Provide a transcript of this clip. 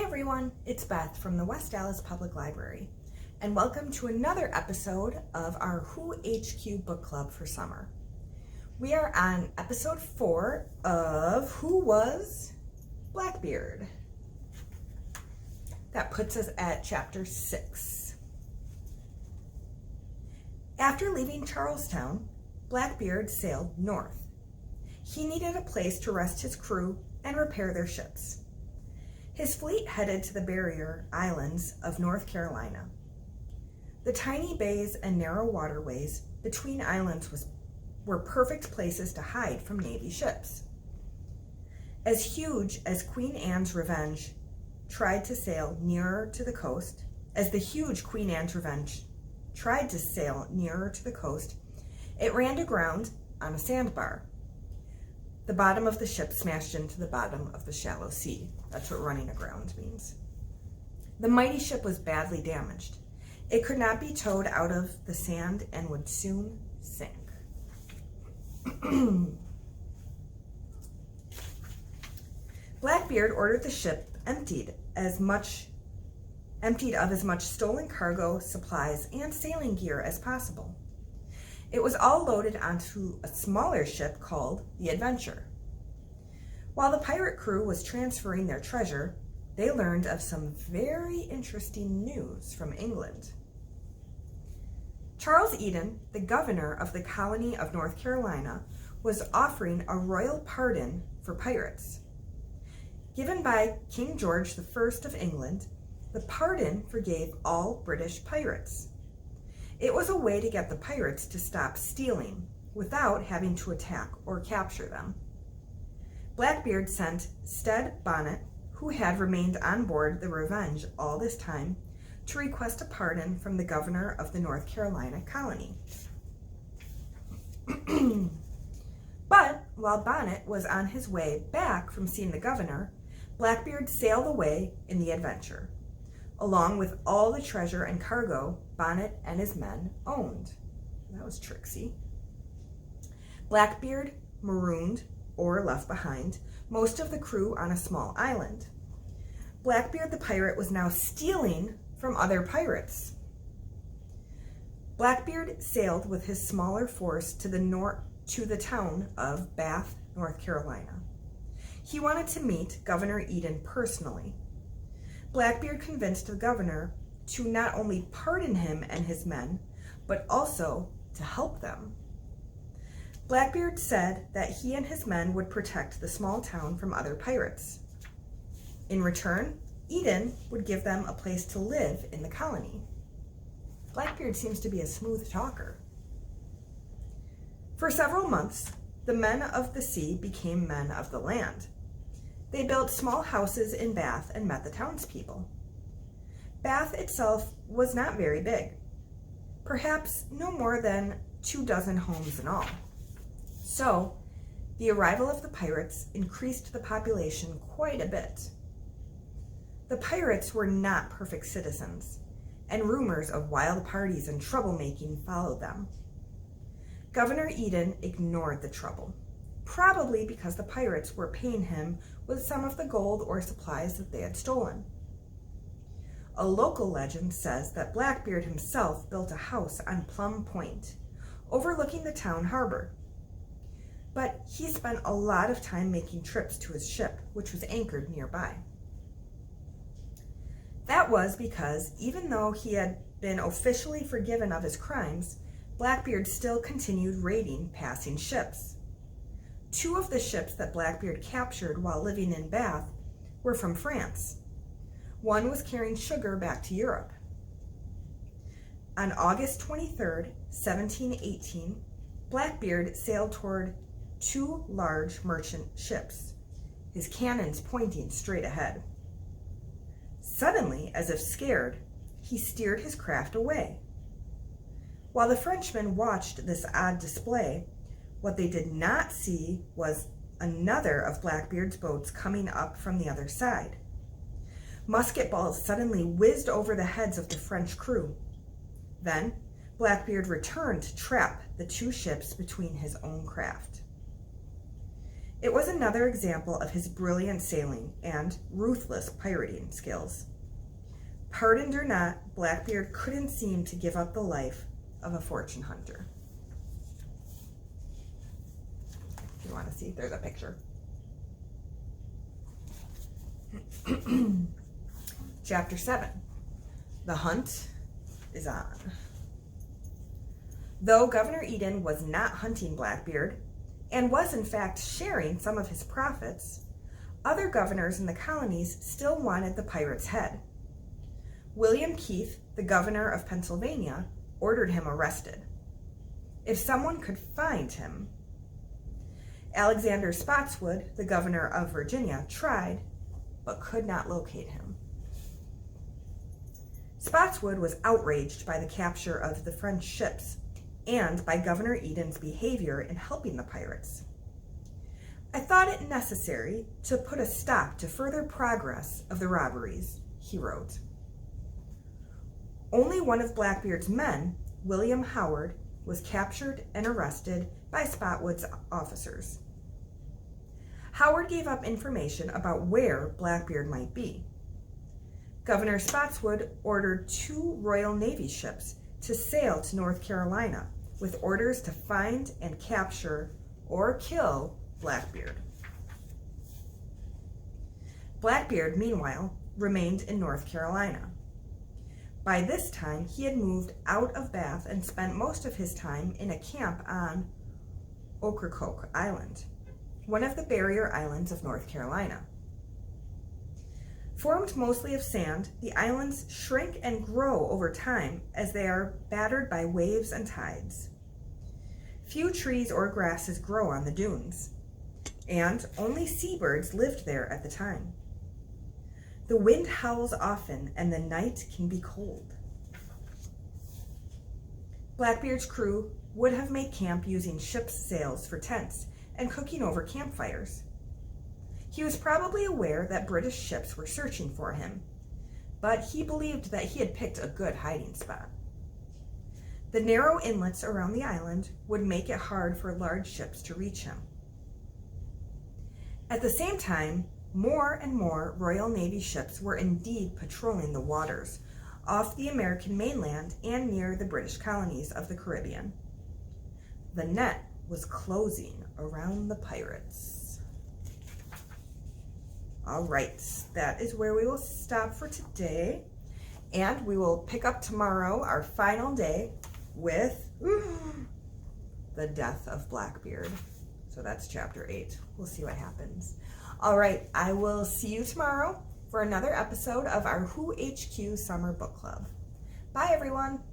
everyone, it's Beth from the West Dallas Public Library, and welcome to another episode of our Who HQ Book Club for summer. We are on episode 4 of Who Was Blackbeard. That puts us at chapter 6. After leaving Charlestown, Blackbeard sailed north. He needed a place to rest his crew and repair their ships. His fleet headed to the barrier islands of North Carolina. The tiny bays and narrow waterways between islands were perfect places to hide from Navy ships. As huge as Queen Anne's Revenge tried to sail nearer to the coast, it ran aground on a sandbar. The bottom of the ship smashed into the bottom of the shallow sea. That's what running aground means. The mighty ship was badly damaged. It could not be towed out of the sand and would soon sink. Blackbeard ordered the ship emptied of as much stolen cargo, supplies, and sailing gear as possible. It was all loaded onto a smaller ship called the Adventure. While the pirate crew was transferring their treasure, they learned of some very interesting news from England. Charles Eden, the governor of the colony of North Carolina, was offering a royal pardon for pirates. Given by King George I of England, the pardon forgave all British pirates. It was a way to get the pirates to stop stealing without having to attack or capture them. Blackbeard sent Stede Bonnet, who had remained on board the Revenge all this time, to request a pardon from the governor of the North Carolina colony. But while Bonnet was on his way back from seeing the governor, Blackbeard sailed away in the Adventure, along with all the treasure and cargo Bonnet and his men owned. That was tricksy. Blackbeard marooned, or left behind, most of the crew on a small island. Blackbeard the pirate was now stealing from other pirates. Blackbeard sailed with his smaller force to the town of Bath, North Carolina. He wanted to meet Governor Eden personally. Blackbeard convinced the governor to not only pardon him and his men, but also to help them. Blackbeard said that he and his men would protect the small town from other pirates. In return, Eden would give them a place to live in the colony. Blackbeard seems to be a smooth talker. For several months, the men of the sea became men of the land. They built small houses in Bath and met the townspeople. Bath itself was not very big, perhaps no more than 24 homes in all. So, the arrival of the pirates increased the population quite a bit. The pirates were not perfect citizens, and rumors of wild parties and troublemaking followed them. Governor Eden ignored the trouble, probably because the pirates were paying him with some of the gold or supplies that they had stolen. A local legend says that Blackbeard himself built a house on Plum Point, overlooking the town harbor. But he spent a lot of time making trips to his ship, which was anchored nearby. That was because even though he had been officially forgiven of his crimes, Blackbeard still continued raiding passing ships. 2 of the ships that Blackbeard captured while living in Bath were from France. One was carrying sugar back to Europe. On August 23, 1718, Blackbeard sailed toward 2 large merchant ships, his cannons pointing straight ahead. Suddenly, as if scared, he steered his craft away. While the Frenchmen watched this odd display, what they did not see was another of Blackbeard's boats coming up from the other side. Musket balls suddenly whizzed over the heads of the French crew. Then, Blackbeard returned to trap the 2 ships between his own craft. It was another example of his brilliant sailing and ruthless pirating skills. Pardoned or not, Blackbeard couldn't seem to give up the life of a fortune hunter. If you want to see, there's a picture. Chapter 7. The hunt is on. Though Governor Eden was not hunting Blackbeard, and was in fact sharing some of his profits, other governors in the colonies still wanted the pirate's head. William Keith, the governor of Pennsylvania, ordered him arrested. If someone could find him. Alexander Spotswood, the governor of Virginia, tried, but could not locate him. Spotswood was outraged by the capture of the French ships and by Governor Eden's behavior in helping the pirates. I thought it necessary to put a stop to further progress of the robberies, he wrote. Only one of Blackbeard's men, William Howard, was captured and arrested by Spotswood's officers. Howard gave up information about where Blackbeard might be. Governor Spotswood ordered 2 Royal Navy ships to sail to North Carolina with orders to find and capture or kill Blackbeard. Blackbeard, meanwhile, remained in North Carolina. By this time, he had moved out of Bath and spent most of his time in a camp on Ocracoke Island, one of the barrier islands of North Carolina. Formed mostly of sand, the islands shrink and grow over time as they are battered by waves and tides. Few trees or grasses grow on the dunes, and only seabirds lived there at the time. The wind howls often, and the night can be cold. Blackbeard's crew would have made camp using ship's sails for tents and cooking over campfires. He was probably aware that British ships were searching for him, but he believed that he had picked a good hiding spot. The narrow inlets around the island would make it hard for large ships to reach him. At the same time, more and more Royal Navy ships were indeed patrolling the waters off the American mainland and near the British colonies of the Caribbean. The net was closing around the pirates. All right, that is where we will stop for today, and we will pick up tomorrow, our final day, with the death of Blackbeard. So that's chapter 8. We'll see what happens. All right, I will see you tomorrow for another episode of our Who HQ Summer Book Club. Bye, everyone.